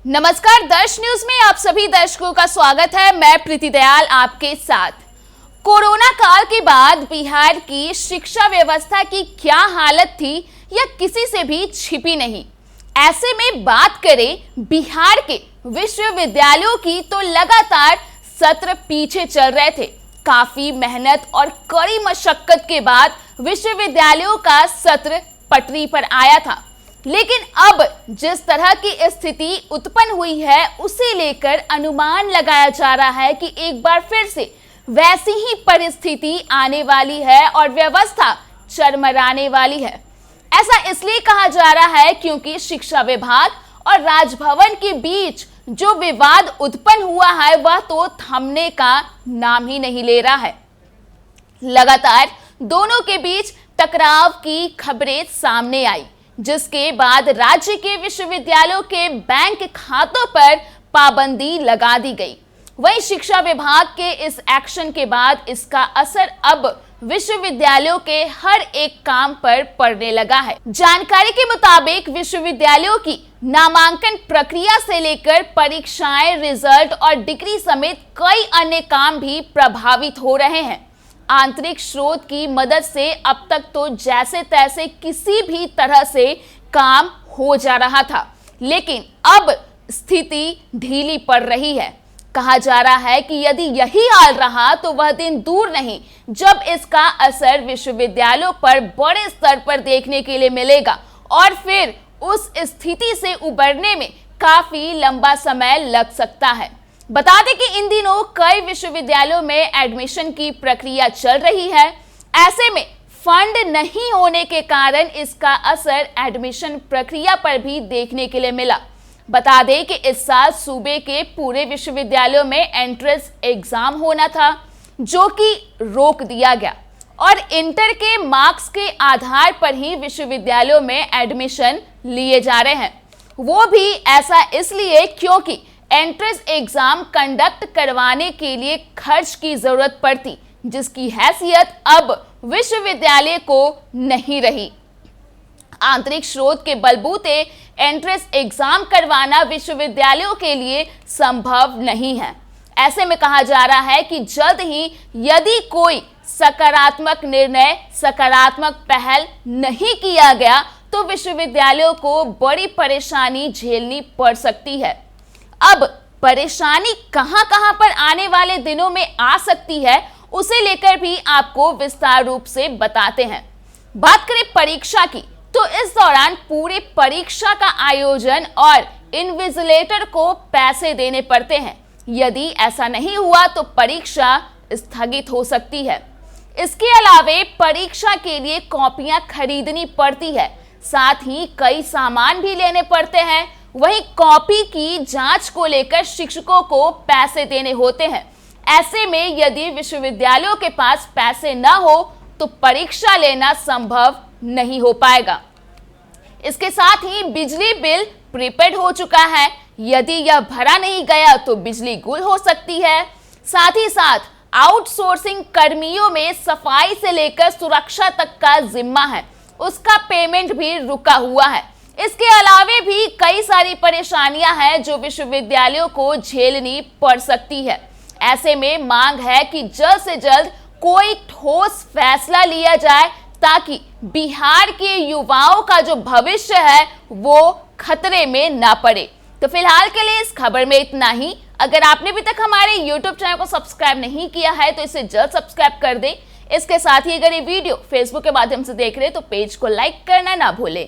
नमस्कार, दर्श न्यूज में आप सभी दर्शकों का स्वागत है। मैं प्रीति दयाल आपके साथ। कोरोना काल के बाद बिहार की शिक्षा व्यवस्था की क्या हालत थी यह किसी से भी छिपी नहीं। ऐसे में बात करें बिहार के विश्वविद्यालयों की तो लगातार सत्र पीछे चल रहे थे। काफी मेहनत और कड़ी मशक्कत के बाद विश्वविद्यालयों का सत्र पटरी पर आया था, लेकिन अब जिस तरह की स्थिति उत्पन्न हुई है उसे लेकर अनुमान लगाया जा रहा है कि एक बार फिर से वैसी ही परिस्थिति आने वाली है और व्यवस्था चरमराने वाली है। ऐसा इसलिए कहा जा रहा है क्योंकि शिक्षा विभाग और राजभवन के बीच जो विवाद उत्पन्न हुआ है वह तो थमने का नाम ही नहीं ले रहा है। लगातार दोनों के बीच टकराव की खबरें सामने आई, जिसके बाद राज्य के विश्वविद्यालयों के बैंक खातों पर पाबंदी लगा दी गई। वहीं शिक्षा विभाग के इस एक्शन के बाद इसका असर अब विश्वविद्यालयों के हर एक काम पर पड़ने लगा है। जानकारी के मुताबिक विश्वविद्यालयों की नामांकन प्रक्रिया से लेकर परीक्षाएं, रिजल्ट और डिग्री समेत कई अन्य काम भी प्रभावित हो रहे हैं। आंतरिक स्रोत की मदद से अब तक तो जैसे तैसे किसी भी तरह से काम हो जा रहा था, लेकिन अब स्थिति ढीली पड़ रही है। कहा जा रहा है कि यदि यही हाल रहा तो वह दिन दूर नहीं जब इसका असर विश्वविद्यालयों पर बड़े स्तर पर देखने के लिए मिलेगा और फिर उस स्थिति से उबरने में काफी लंबा समय लग सकता है। बता दें कि इन दिनों कई विश्वविद्यालयों में एडमिशन की प्रक्रिया चल रही है। ऐसे में फंड नहीं होने के कारण इसका असर एडमिशन प्रक्रिया पर भी देखने के लिए मिला। बता दें कि इस साल सूबे के पूरे विश्वविद्यालयों में एंट्रेंस एग्जाम होना था, जो कि रोक दिया गया और इंटर के मार्क्स के आधार पर ही विश्वविद्यालयों में एडमिशन लिए जा रहे हैं। वो भी ऐसा इसलिए क्योंकि एंट्रेंस एग्जाम कंडक्ट करवाने के लिए खर्च की जरूरत पड़ती, जिसकी हैसियत अब विश्वविद्यालय को नहीं रही। आंतरिक स्रोत के बलबूते एंट्रेंस एग्जाम करवाना विश्वविद्यालयों के लिए संभव नहीं है। ऐसे में कहा जा रहा है कि जल्द ही यदि कोई सकारात्मक निर्णय, सकारात्मक पहल नहीं किया गया तो विश्वविद्यालयों को बड़ी परेशानी झेलनी पड़ सकती है। अब परेशानी कहां पर आने वाले दिनों में आ सकती है, उसे लेकर भी आपको विस्तार रूप से बताते हैं। बात करें परीक्षा की, तो इस दौरान पूरे परीक्षा का आयोजन और इन्विजिलेटर को पैसे देने पड़ते हैं। यदि ऐसा नहीं हुआ तो परीक्षा स्थगित हो सकती है। इसके अलावे परीक्षा के लिए कॉपियां खरीदनी पड़ती है, साथ ही कई सामान भी लेने पड़ते हैं। वहीं कॉपी की जांच को लेकर शिक्षकों को पैसे देने होते हैं। ऐसे में यदि विश्वविद्यालयों के पास पैसे न हो तो परीक्षा लेना संभव नहीं हो पाएगा। इसके साथ ही बिजली बिल प्रीपेड हो चुका है, यदि यह भरा नहीं गया तो बिजली गुल हो सकती है। साथ ही साथ आउटसोर्सिंग कर्मियों में सफाई से लेकर सुरक्षा तक का जिम्मा है, उसका पेमेंट भी रुका हुआ है। इसके अलावे भी कई सारी परेशानियां हैं जो विश्वविद्यालयों को झेलनी पड़ सकती है। ऐसे में मांग है कि जल्द से जल्द कोई ठोस फैसला लिया जाए ताकि बिहार के युवाओं का जो भविष्य है वो खतरे में ना पड़े। तो फिलहाल के लिए इस खबर में इतना ही। अगर आपने अभी तक हमारे YouTube चैनल को सब्सक्राइब नहीं किया है तो इसे जल्द सब्सक्राइब कर दें। इसके साथ ही अगर ये वीडियो Facebook के माध्यम से देख रहे हैं तो पेज को लाइक करना ना भूलें।